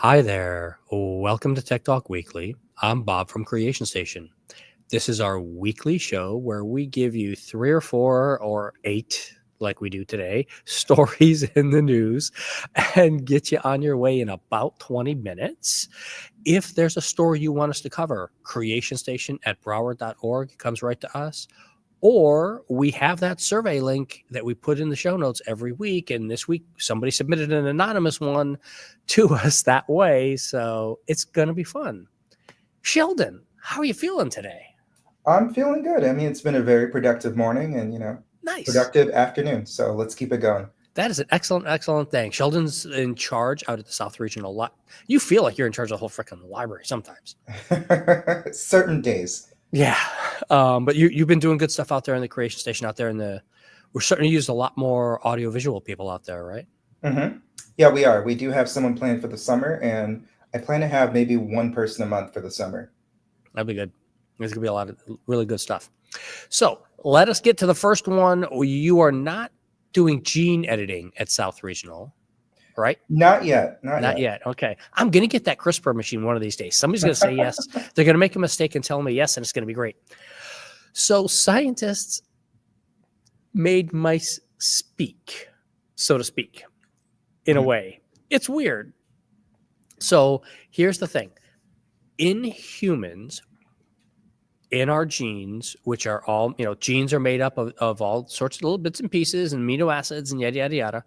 Hi there. Welcome to Tech Talk Weekly. I'm Bob from Creation Station. This is our weekly show where we give you 3 or 4 or 8, like we do today, stories in the news and get you on your way in about 20 minutes. If there's a story you want us to cover, Creation Station at Broward.org comes right to us. Or we have that survey link that we put in the show notes every week. And this week, somebody submitted an anonymous one to us that way. So it's going to be fun. Sheldon, how are you feeling today? I'm feeling good. I mean, it's been a very productive morning and, Nice. productive afternoon. So let's keep it going. That is an excellent thing. Sheldon's in charge out at the South Regional Lot. You feel like you're in charge of the whole freaking library sometimes. Certain days. Yeah. But you've been doing good stuff out there in the Creation Station out there we're starting to use a lot more audiovisual people out there, right? Mm-hmm. Yeah, we are. We do have someone planned for the summer, and I plan to have maybe one person a month for the summer. That'd be good. There's going to be a lot of really good stuff. So let us get to the first one. You are not doing gene editing at South Regional, right? Not yet. Not yet. Okay. I'm going to get that CRISPR machine one of these days. Somebody's going to say yes. They're going to make a mistake and tell me yes, and it's going to be great. So scientists made mice speak, so to speak, in a way. It's weird. So here's the thing. In humans, in our genes, which are all, genes are made up of all sorts of little bits and pieces and amino acids and yada, yada, yada.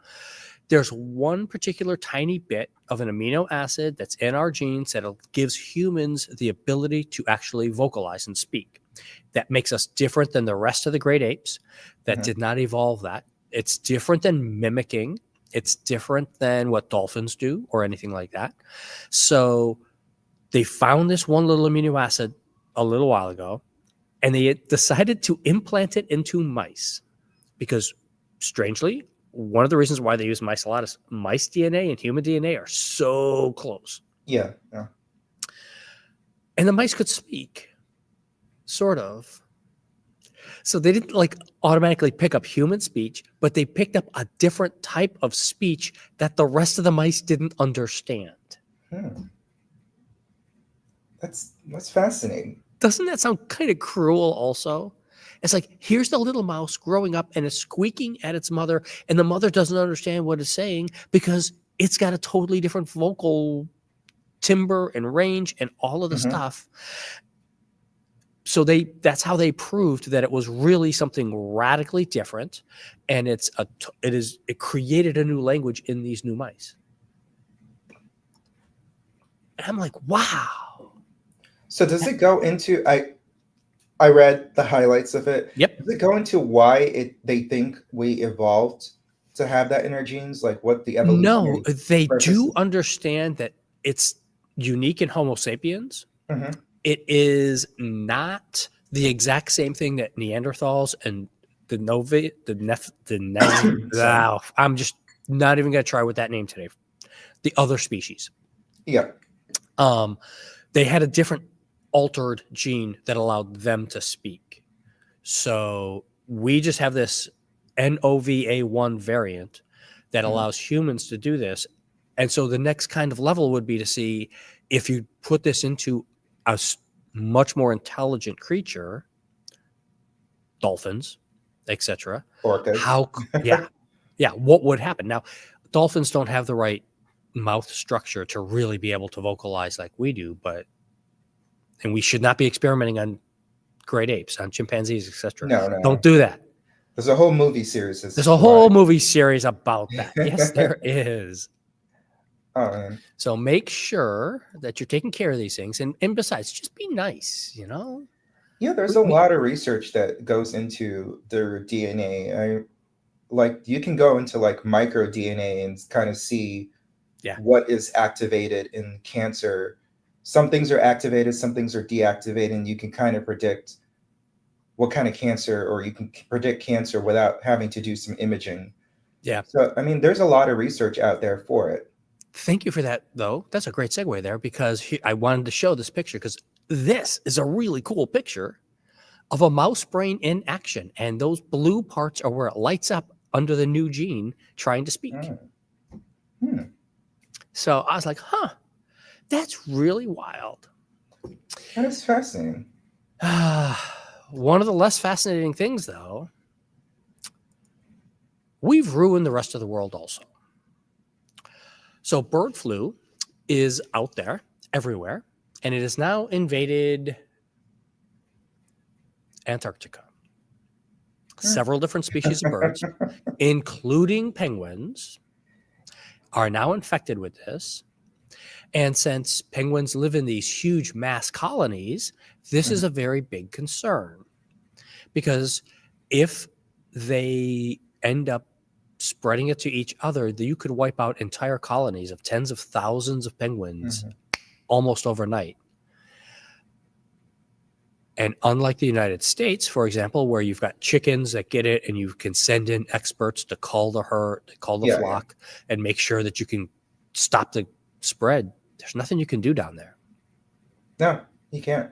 There's one particular tiny bit of an amino acid that's in our genes that gives humans the ability to actually vocalize and speak. That makes us different than the rest of the great apes that did not evolve that. It's different than mimicking. It's different than what dolphins do or anything like that. So they found this one little amino acid a little while ago, and they decided to implant it into mice because, strangely, one of the reasons why they use mice a lot is mice DNA and human DNA are so close. Yeah. And the mice could speak, sort of. So they didn't automatically pick up human speech, but they picked up a different type of speech that the rest of the mice didn't understand. That's fascinating. Doesn't that sound kind of cruel also? It's like, here's the little mouse growing up and it's squeaking at its mother, and the mother doesn't understand what it's saying because it's got a totally different vocal timbre and range and all of the stuff. So that's how they proved that it was really something radically different, and it created a new language in these new mice. And I'm like, wow. So does it go into I read the highlights of it. Yep. Does it go into why they think we evolved to have that in our genes? Like what the evolution? No, they do understand that it's unique in Homo sapiens. It is not the exact same thing that Neanderthals and I'm just not even going to try with that name today. The other species. Yeah. They had a different altered gene that allowed them to speak. So we just have this NOVA1 variant that allows humans to do this. And so the next kind of level would be to see if you put this into a much more intelligent creature, dolphins, etc. Orcas. What would happen? Now, dolphins don't have the right mouth structure to really be able to vocalize like we do, and we should not be experimenting on great apes, on chimpanzees, etc. No. Don't do that. There's a whole movie series. There's a whole movie series about that. Yes, there is. Oh, man. So make sure that you're taking care of these things. And besides, just be nice, Yeah, there's a lot of research that goes into their DNA. You can go into micro DNA and kind of see what is activated in cancer. Some things are activated, some things are deactivated, and you can kind of predict what kind of cancer, or you can predict cancer without having to do some imaging. Yeah. So, I mean, there's a lot of research out there for it. Thank you for that, though. That's a great segue there, because I wanted to show this picture because this is a really cool picture of a mouse brain in action. And those blue parts are where it lights up under the new gene trying to speak. So I was like, That's really wild. That is fascinating. One of the less fascinating things, though, we've ruined the rest of the world also. So bird flu is out there everywhere, and it has now invaded Antarctica. Several different species of birds, including penguins, are now infected with this. And since penguins live in these huge mass colonies, this is a very big concern. Because if they end up spreading it to each other, you could wipe out entire colonies of tens of thousands of penguins almost overnight. And unlike the United States, for example, where you've got chickens that get it and you can send in experts to call the herd, to call the flock and make sure that you can stop the spread, there's nothing you can do down there. No, you can't.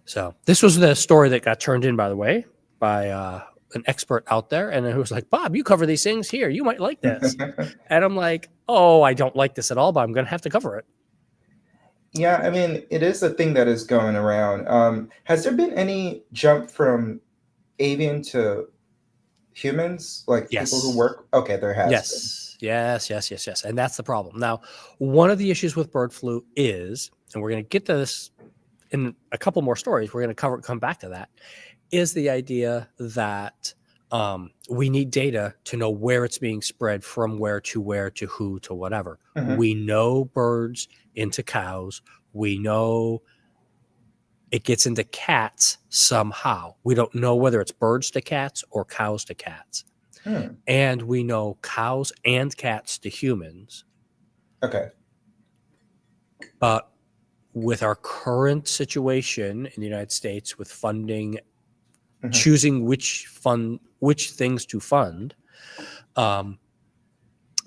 So this was the story that got turned in, by the way, by an expert out there. And it was like, Bob, you cover these things here. You might like this. And I'm like, oh, I don't like this at all, but I'm going to have to cover it. Yeah, I mean, it is a thing that is going around. Has there been any jump from avian to humans? Like people who work? Okay, there has been. Yes. And that's the problem. Now, one of the issues with bird flu is, and we're going to get to this in a couple more stories, we're going to come back to that, is the idea that we need data to know where it's being spread, from where to who to whatever. We know birds into cows. We know it gets into cats somehow. We don't know whether it's birds to cats or cows to cats. And we know cows and cats to humans. Okay. But with our current situation in the United States with funding, choosing which things to fund,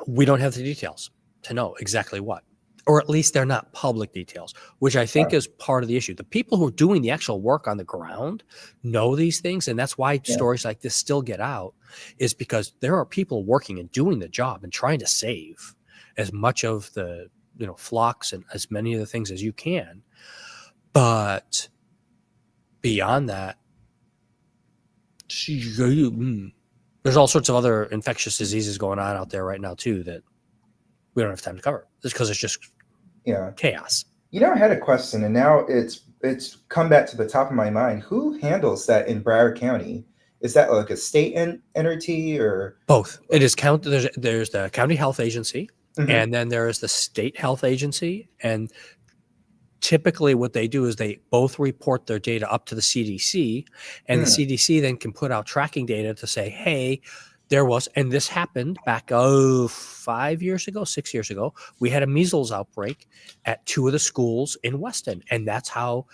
we don't have the details to know exactly what, or at least they're not public details, which I think is part of the issue. The people who are doing the actual work on the ground know these things, and that's why stories like this still get out, is because there are people working and doing the job and trying to save as much of the flocks and as many of the things as you can. But beyond that, there's all sorts of other infectious diseases going on out there right now too that we don't have time to cover. It's because it's just chaos. I had a question, and now it's come back to the top of my mind. Who handles that in Broward County? Is that like a state entity or both? It is there's the county health agency, and then there is the state health agency, and typically what they do is they both report their data up to the CDC, and the CDC then can put out tracking data to say, hey, there was, and this happened back 6 years ago, we had a measles outbreak at 2 of the schools in Weston, and that's how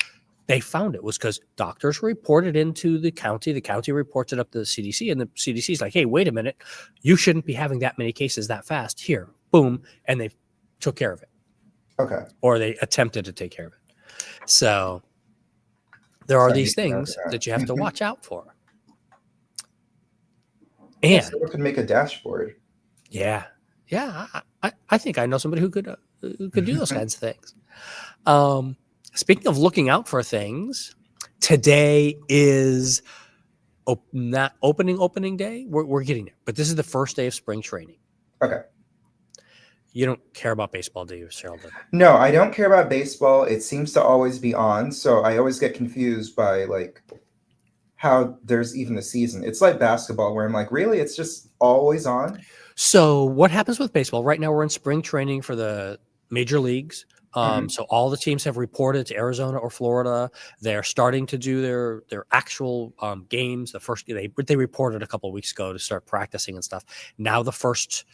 they found it, was because doctors reported into the county reports it up to the CDC, and the CDC is like, hey, wait a minute, you shouldn't be having that many cases that fast. Here, boom, and they took care of it. Okay. Or they attempted to take care of it. So there are these things that you have to watch out for. And so we could make a dashboard. Yeah. I think I know somebody who could do those kinds of things. Speaking of looking out for things, today is not opening day. We're getting there, but this is the first day of spring training. Okay. You don't care about baseball, do you, Sheldon? No, I don't care about baseball. It seems to always be on, so I always get confused by like how there's even a season. It's like basketball where I'm like, really? It's just always on? So what happens with baseball? Right now we're in spring training for the major leagues. So all the teams have reported to Arizona or Florida. They're starting to do their actual games. The first they reported a couple of weeks ago to start practicing and stuff. Now the first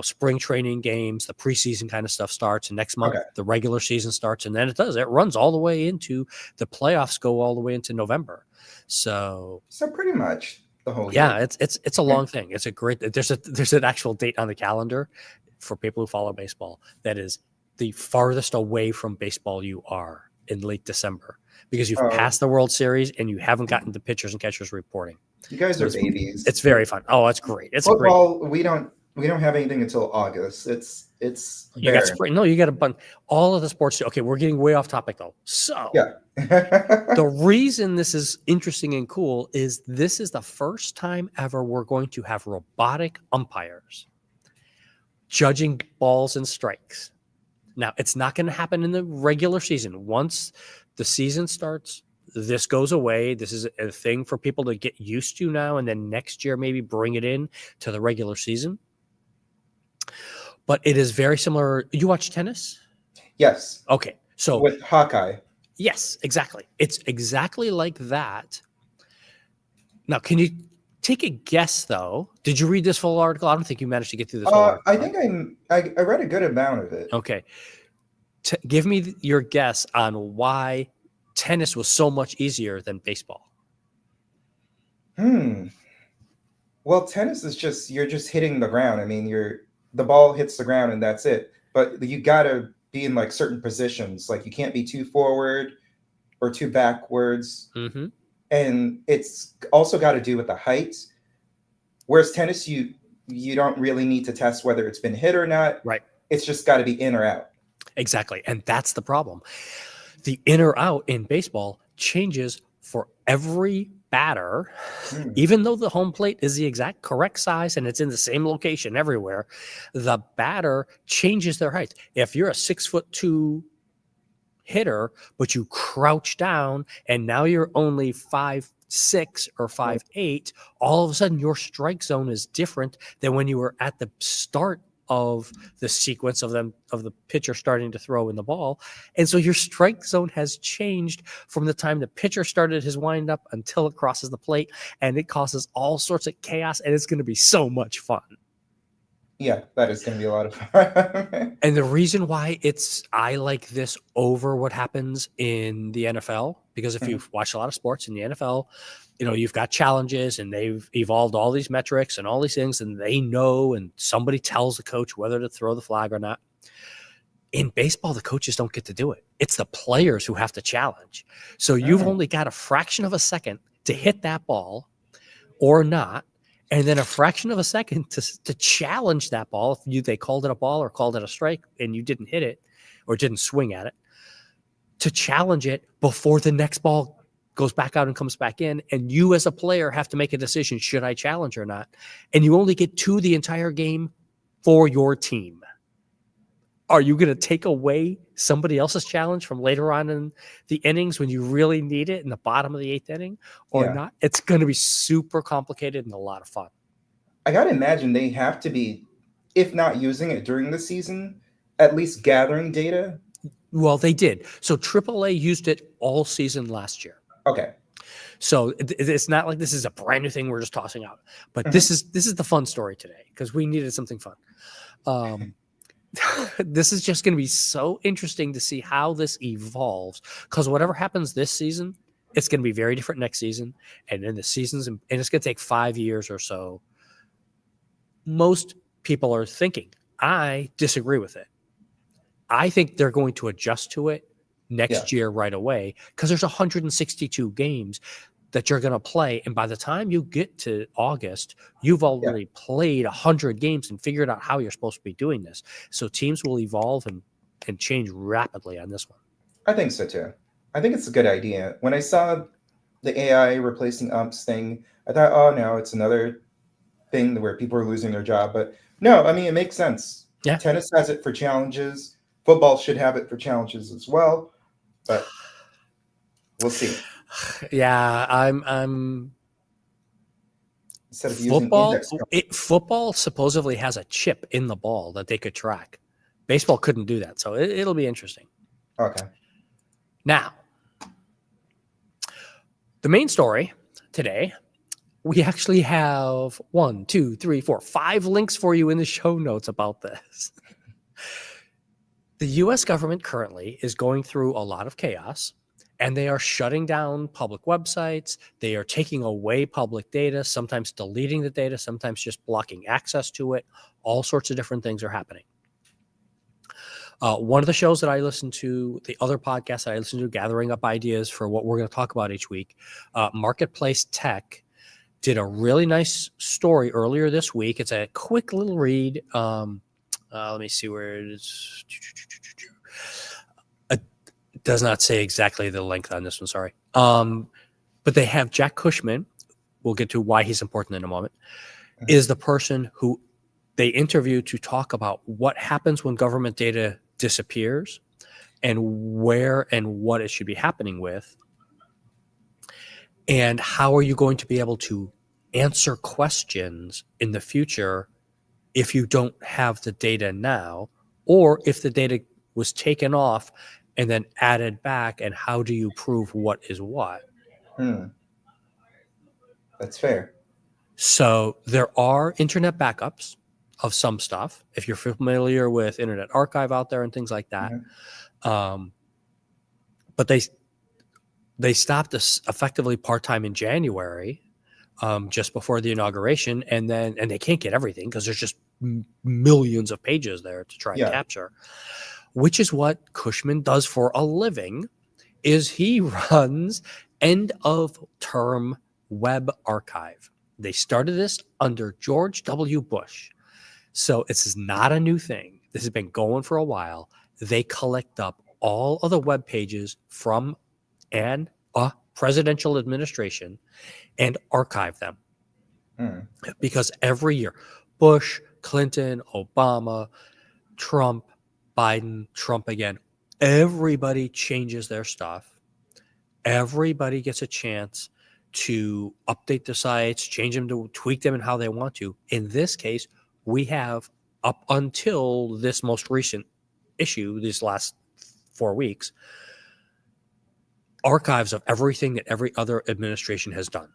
spring training games, the preseason kind of stuff starts, and next month the regular season starts, and then it runs all the way into the playoffs, go all the way into November. So pretty much the whole year. It's a long thing. It's a great. There's an actual date on the calendar for people who follow baseball that is the farthest away from baseball you are in late December, because you've passed the World Series and you haven't gotten the pitchers and catchers reporting. You guys are babies. It's very fun. Oh, it's great. It's football. We don't We don't have anything until August. It's You got barren. spring. No, you got a bunch. All of the sports. Okay, we're getting way off topic though. So Yeah. the reason this is interesting and cool is this is the first time ever we're going to have robotic umpires judging balls and strikes. Now, it's not going to happen in the regular season. Once the season starts, this goes away. This is a thing for people to get used to now, and then next year maybe bring it in to the regular season. But it is very similar. You watch tennis? Yes. Okay. So with Hawkeye. Yes, exactly. It's exactly like that. Now, can you take a guess, though? Did you read this full article? I don't think you managed to get through this whole article. I think I read a good amount of it. Okay. Give me your guess on why tennis was so much easier than baseball. Well, tennis is just, you're just hitting the ground. I mean, the ball hits the ground and that's it. But you got to be in like certain positions. Like you can't be too forward or too backwards. Mm-hmm. And it's also got to do with the height. Whereas tennis, you don't really need to test whether it's been hit or not. Right. It's just got to be in or out. Exactly. And that's the problem. The in or out in baseball changes for every batter, even though the home plate is the exact correct size and it's in the same location everywhere, the batter changes their height. If you're a 6'2" hitter, but you crouch down and now you're only 5'6" or 5'8", all of a sudden your strike zone is different than when you were at the start of the sequence of the pitcher starting to throw in the ball. And so your strike zone has changed from the time the pitcher started his windup until it crosses the plate, and it causes all sorts of chaos, and it's going to be so much fun. Yeah, that is going to be a lot of fun. And the reason why I like this over what happens in the NFL, because if you've watched a lot of sports in the NFL, you've got challenges and they've evolved all these metrics and all these things, and they know, and somebody tells the coach whether to throw the flag or not. In baseball, the coaches don't get to do it. It's the players who have to challenge. So you've only got a fraction of a second to hit that ball or not, and then a fraction of a second to challenge that ball. If they called it a ball or called it a strike and you didn't hit it or didn't swing at it, to challenge it before the next ball goes back out and comes back in. And you as a player have to make a decision, should I challenge or not? And you only get 2 the entire game for your team. Are you going to take away somebody else's challenge from later on in the innings when you really need it in the bottom of the 8th inning or not? It's going to be super complicated and a lot of fun. I got to imagine they have to be, if not using it during the season, at least gathering data. Well, they did. So AAA used it all season last year. Okay. So it's not like this is a brand new thing we're just tossing out. But this is the fun story today because we needed something fun. This is just going to be so interesting to see how this evolves, because whatever happens this season, it's going to be very different next season, and then the seasons, and it's going to take 5 years or so. Most people are thinking, I disagree with it. I think they're going to adjust to it next year right away, because there's 162 games that you're going to play. And by the time you get to August, you've already played 100 games and figured out how you're supposed to be doing this. So teams will evolve and change rapidly on this one. I think so too. I think it's a good idea. When I saw the AI replacing umps thing, I thought, oh no, it's another thing where people are losing their job. But no, I mean, it makes sense. Yeah. Tennis has it for challenges. Football should have it for challenges as well. But we'll see. Yeah, I'm instead of using football supposedly has a chip in the ball that they could track. Baseball couldn't do that, so it'll be interesting. Okay. Now, the main story today, we actually have 1, 2, 3, 4, 5 links for you in the show notes about this. The U.S. government currently is going through a lot of chaos. And they are shutting down public websites. They are taking away public data, sometimes deleting the data, sometimes just blocking access to it. All sorts of different things are happening. One of the shows that I listen to, the other podcast that I listen to, gathering up ideas for what we're going to talk about each week, Marketplace Tech did a really nice story earlier this week. It's a quick little read. Let me see where it is. It does not say exactly the length on this one, sorry. But they have Jack Cushman, we'll get to why he's important in a moment, is the person who they interview to talk about what happens when government data disappears and where and what it should be happening with. And how are you going to be able to answer questions in the future if you don't have the data now, or if the data was taken off and then added back, and how do you prove what is what? That's fair. So there are internet backups of some stuff, if you're familiar with Internet Archive out there and things like that. But they stopped this effectively part-time in January, just before the inauguration, and they can't get everything because there's just millions of pages there to try and capture, which is what Cushman does for a living. Is he runs end of term web archive. They started this under George W. Bush, so this is not a new thing. This has been going for a while. They collect up all of the web pages from a presidential administration and archive them. Because every year, Bush, Clinton, Obama, Trump, Biden, Trump again, everybody changes their stuff. Everybody gets a chance to update the sites, change them, to tweak them in how they want to. In this case, we have up until this most recent issue, these last 4 weeks, archives of everything that every other administration has done.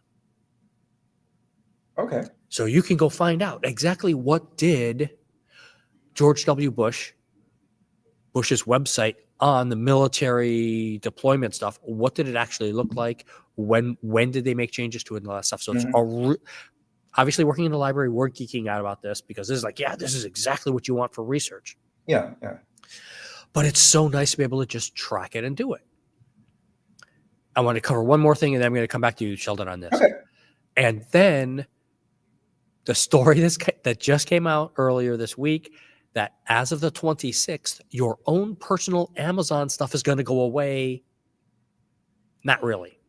Okay. So you can go find out exactly what did George W. Bush's website on the military deployment stuff. What did it actually look like? When did they make changes to it and all that stuff? So it's obviously, working in the library, we're geeking out about this because this is like, this is exactly what you want for research. Yeah. But it's so nice to be able to just track it and do it. I want to cover one more thing, and then I'm going to come back to you, Sheldon, on this. Okay. And then the story that just came out earlier this week, that as of the 26th, your own personal Amazon stuff is going to go away. Not really.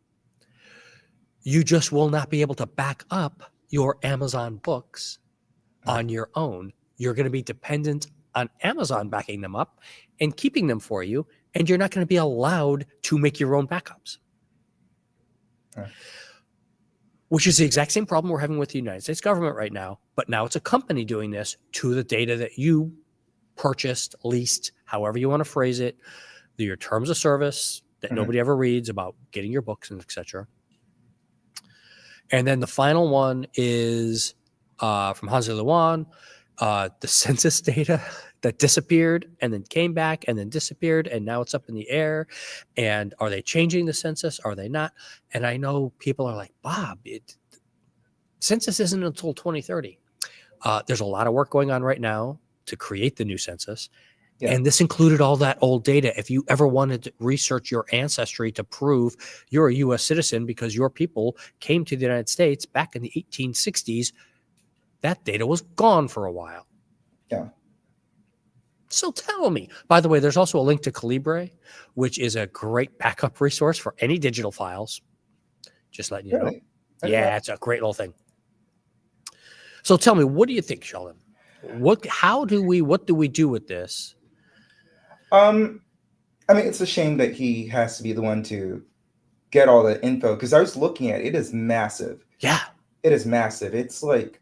You just will not be able to back up your Amazon books on your own. You're going to be dependent on Amazon backing them up and keeping them for you, and you're not going to be allowed to make your own backups. Which is the exact same problem we're having with the United States government right now, but now it's a company doing this to the data that you purchased, leased, however you want to phrase it, your terms of service that nobody ever reads about getting your books and etc. And then the final one is from Hansi Luan, the census data that disappeared and then came back and then disappeared, and now it's up in the air. And are they changing the census? Are they not? And I know people are like, Bob, census isn't until 2030. There's a lot of work going on right now to create the new census. Yeah. And this included all that old data. If you ever wanted to research your ancestry to prove you're a U.S. citizen because your people came to the United States back in the 1860s, that data was gone for a while. Yeah. So tell me. By the way, there's also a link to Calibre, which is a great backup resource for any digital files. Just letting you know. Yeah, it's a great little thing. So tell me, what do you think, Sheldon? What do we do with this? I mean, it's a shame that he has to be the one to get all the info, because I was looking at it. It is massive. Yeah. It is massive. It's like,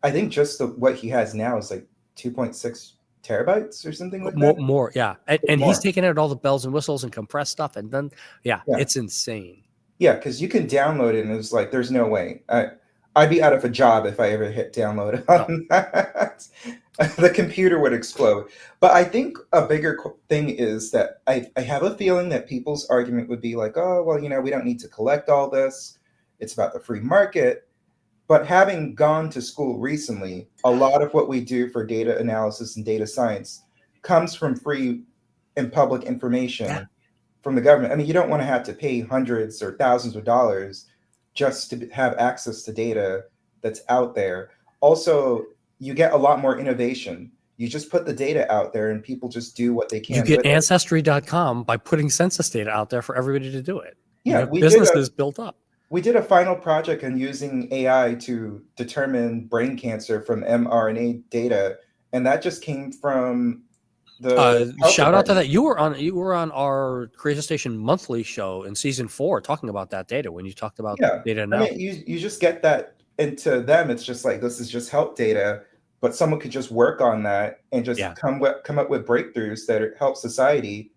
I think just what he has now is like 2.6 terabytes or something like that. More, yeah. And he's taking out all the bells and whistles and compressed stuff, and then, it's insane. Yeah, because you can download it, and it's like, there's no way. I'd be out of a job if I ever hit download on that. The computer would explode. But I think a bigger thing is that I have a feeling that people's argument would be like, oh, well, we don't need to collect all this. It's about the free market. But having gone to school recently, a lot of what we do for data analysis and data science comes from free and public information from the government. I mean, you don't want to have to pay hundreds or thousands of dollars just to have access to data that's out there. Also, you get a lot more innovation. You just put the data out there and people just do what they can. You get with it. Ancestry.com by putting census data out there for everybody to do it. Yeah, businesses built up. We did a final project on using AI to determine brain cancer from mRNA data, and that just came from the shout out to that. You were on our Creation Station monthly show in season 4 talking about that data when you talked about data now. I mean, you just get that into them. It's just like, this is just help data, but someone could just work on that and just come up with breakthroughs that help society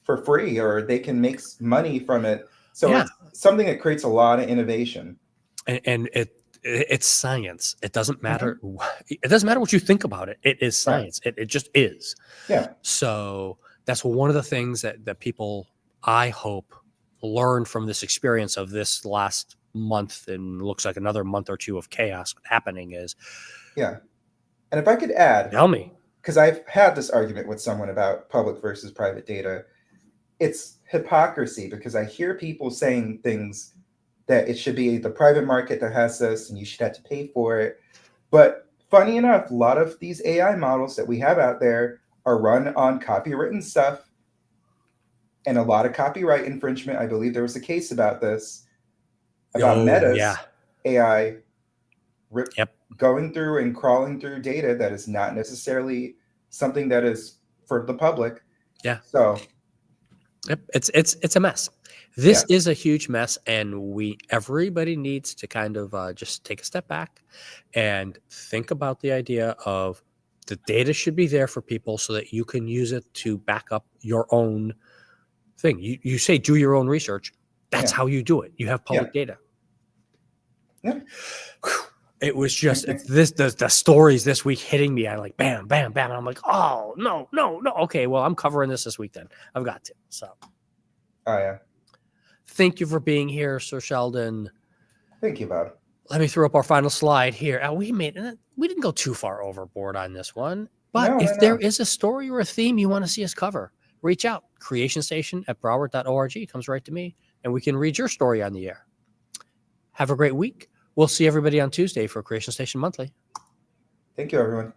for free, or they can make money from it. So it's something that creates a lot of innovation. And it's science. It doesn't matter. It doesn't matter what you think about it. It is science. Right. It just is. Yeah. So that's one of the things that people, I hope, learn from this experience of this last month, and looks like another month or two of chaos happening is. Yeah. And if I could add. Tell me. Because I've had this argument with someone about public versus private data. It's hypocrisy, because I hear people saying things that it should be the private market that has this and you should have to pay for it. But funny enough, a lot of these AI models that we have out there are run on copywritten stuff and a lot of copyright infringement. I believe there was a case about this, about Meta's AI going through and crawling through data that is not necessarily something that is for the public. Yeah. So it's a mess. This is a huge mess, and everybody needs to kind of just take a step back and think about the idea of the data should be there for people so that you can use it to back up your own thing. You say do your own research. That's how you do it. You have public data. Yeah. It was just the stories this week hitting me. I like bam, bam, bam. And I'm like, oh no. Okay, well, I'm covering this week then. I've got to. So. Oh yeah. Thank you for being here, Sir Sheldon. Thank you, Bob. Let me throw up our final slide here. We didn't go too far overboard on this one, but if there is a story or a theme you want to see us cover, reach out. creationstation@broward.org comes right to me, and we can read your story on the air. Have a great week. We'll see everybody on Tuesday for Creation Station Monthly. Thank you, everyone.